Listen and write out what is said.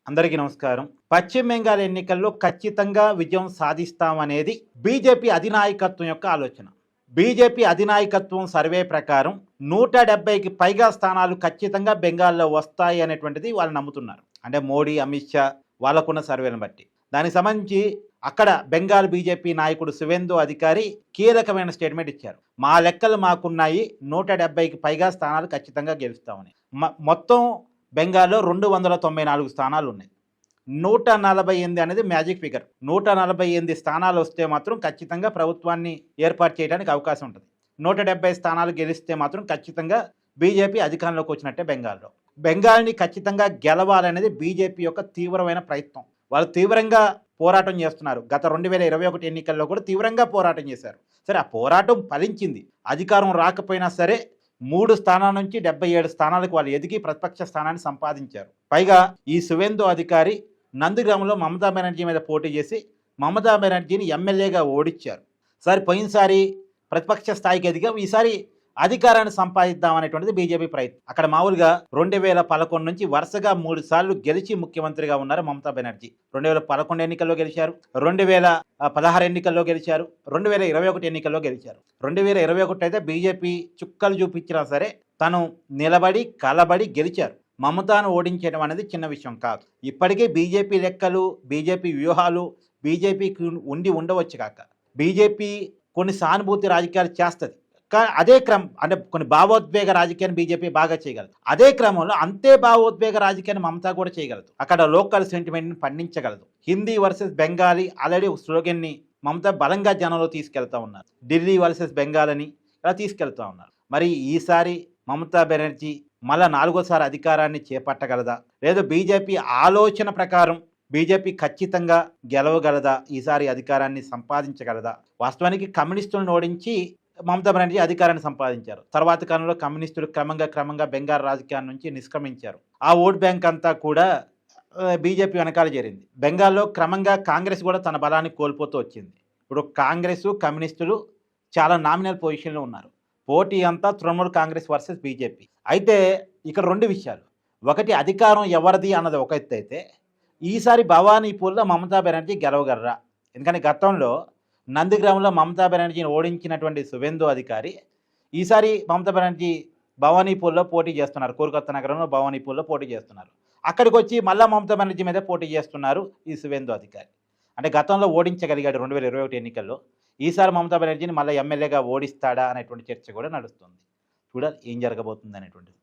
అందరికీ నమస్కారం. పశ్చిమ బెంగాల్ ఎన్నికల్లో ఖచ్చితంగా విజయం సాధిస్తామనేది బీజేపీ అధినాయకత్వం యొక్క ఆలోచన. బీజేపీ అధినాయకత్వం సర్వే ప్రకారం 170కి పైగా స్థానాలు ఖచ్చితంగా బెంగాల్లో వస్తాయి అనేటువంటిది వాళ్ళు నమ్ముతున్నారు. అంటే మోడీ, అమిత్ షా వాళ్ళకున్న సర్వేలను బట్టి. దానికి సంబంధించి అక్కడ బెంగాల్ బీజేపీ నాయకుడు సువేందు అధికారి కీలకమైన స్టేట్మెంట్ ఇచ్చారు. మా లెక్కలు మాకున్నాయి, 170కి పైగా స్థానాలు ఖచ్చితంగా గెలుస్తామని. మొత్తం బెంగాల్లో 294 స్థానాలు ఉన్నాయి. 148 అనేది మ్యాజిక్ ఫిగర్. 148 స్థానాలు వస్తే మాత్రం ఖచ్చితంగా ప్రభుత్వాన్ని ఏర్పాటు చేయడానికి అవకాశం ఉంటుంది. 170 స్థానాలు గెలిస్తే మాత్రం ఖచ్చితంగా బీజేపీ అధికారంలోకి వచ్చినట్టే బెంగాల్లో. బెంగాల్ని ఖచ్చితంగా గెలవాలనేది బీజేపీ యొక్క తీవ్రమైన ప్రయత్నం. వాళ్ళు తీవ్రంగా పోరాటం చేస్తున్నారు. గత 2021 ఎన్నికల్లో కూడా తీవ్రంగా పోరాటం చేశారు. సరే, ఆ పోరాటం ఫలించింది. అధికారం రాకపోయినా సరే 3 స్థానాల నుంచి 77 స్థానాలకు వాళ్ళు ఎదిగి ప్రతిపక్ష స్థానాన్ని సంపాదించారు. పైగా ఈ సువేందు అధికారి నందిగ్రామంలో మమతా బెనర్జీ మీద పోటీ చేసి మమతా బెనర్జీని ఎమ్మెల్యేగా ఓడించారు. సరే, పోయినసారి ప్రతిపక్ష స్థాయికి ఎదిగా ఈసారి అధికారాన్ని సంపాదిద్దామనేటువంటిది బీజేపీ ప్రయత్నం. అక్కడ మామూలుగా 2011 నుంచి వరుసగా 3 సార్లు గెలిచి ముఖ్యమంత్రిగా ఉన్నారు మమతా బెనర్జీ. 2011 ఎన్నికల్లో గెలిచారు, 2016 ఎన్నికల్లో గెలిచారు, 2021 ఎన్నికల్లో గెలిచారు. 2021 అయితే బీజేపీ చుక్కలు చూపించినా సరే తను నిలబడి కలబడి గెలిచారు. మమతాను ఓడించడం అనేది చిన్న విషయం కాదు. ఇప్పటికే బీజేపీ లెక్కలు, బీజేపీ వ్యూహాలు బీజేపీకి ఉండవచ్చు కాక బీజేపీ కొన్ని సానుభూతి రాజకీయాలు చేస్తుంది. అదే క్రమం అంటే కొన్ని భావోద్వేగ రాజకీయాన్ని బీజేపీ బాగా చేయగలదు. అదే క్రమంలో అంతే భావోద్వేగ రాజకీయాన్ని మమతా కూడా చేయగలదు. అక్కడ లోకల్ సెంటిమెంట్ని పండించగలదు. హిందీ వర్సెస్ బెంగాలీ ఆల్రెడీ స్లోగన్ని మమతా బలంగా జనంలో తీసుకెళ్తా ఉన్నారు. ఢిల్లీ వర్సెస్ బెంగాల్ అని ఇలా తీసుకెళ్తా ఉన్నారు. మరి ఈసారి మమతా బెనర్జీ మళ్ళా 4వ సారి అధికారాన్ని చేపట్టగలదా, లేదా బీజేపీ ఆలోచన ప్రకారం బీజేపీ ఖచ్చితంగా గెలవగలదా, ఈసారి అధికారాన్ని సంపాదించగలదా? వాస్తవానికి కమ్యూనిస్టులను ఓడించి మమతా బెనర్జీ అధికారాన్ని సంపాదించారు. తర్వాత కాలంలో కమ్యూనిస్టులు క్రమంగా బెంగాల్ రాజకీయాల నుంచి నిష్క్రమించారు. ఆ ఓట్ బ్యాంక్ అంతా కూడా బీజేపీ వెనకాల చేరింది. బెంగాల్లో క్రమంగా కాంగ్రెస్ కూడా తన బలాన్ని కోల్పోతూ వచ్చింది. ఇప్పుడు కాంగ్రెస్, కమ్యూనిస్టులు చాలా నామినల్ పొజిషన్లో ఉన్నారు. పోటీ అంతా తృణమూల్ కాంగ్రెస్ వర్సెస్ బీజేపీ. అయితే ఇక్కడ 2 విషయాలు. ఒకటి, అధికారం ఎవరిది అన్నది ఒక ఎత్తు అయితే, ఈసారి భవానీపూర్లో మమతా బెనర్జీ గెలవగలరా? ఎందుకంటే గతంలో నందిగ్రామంలో మమతా బెనర్జీని ఓడించినటువంటి సువేందు అధికారి ఈసారి మమతా బెనర్జీ భవానీపూర్లో పోటీ చేస్తున్నారు. కోల్కతా నగరంలో భవానీపూర్లో పోటీ చేస్తున్నారు. అక్కడికి వచ్చి మళ్ళా మమతా బెనర్జీ మీద పోటీ చేస్తున్నారు ఈ సువేందు అధికారి. అంటే గతంలో ఓడించగలిగాడు 2021 ఎన్నికల్లో. ఈసారి మమతా బెనర్జీని మళ్ళీ ఎమ్మెల్యేగా ఓడిస్తాడా అనేటువంటి చర్చ కూడా నడుస్తుంది. చూడాలి ఏం జరగబోతుంది అనేటువంటిది.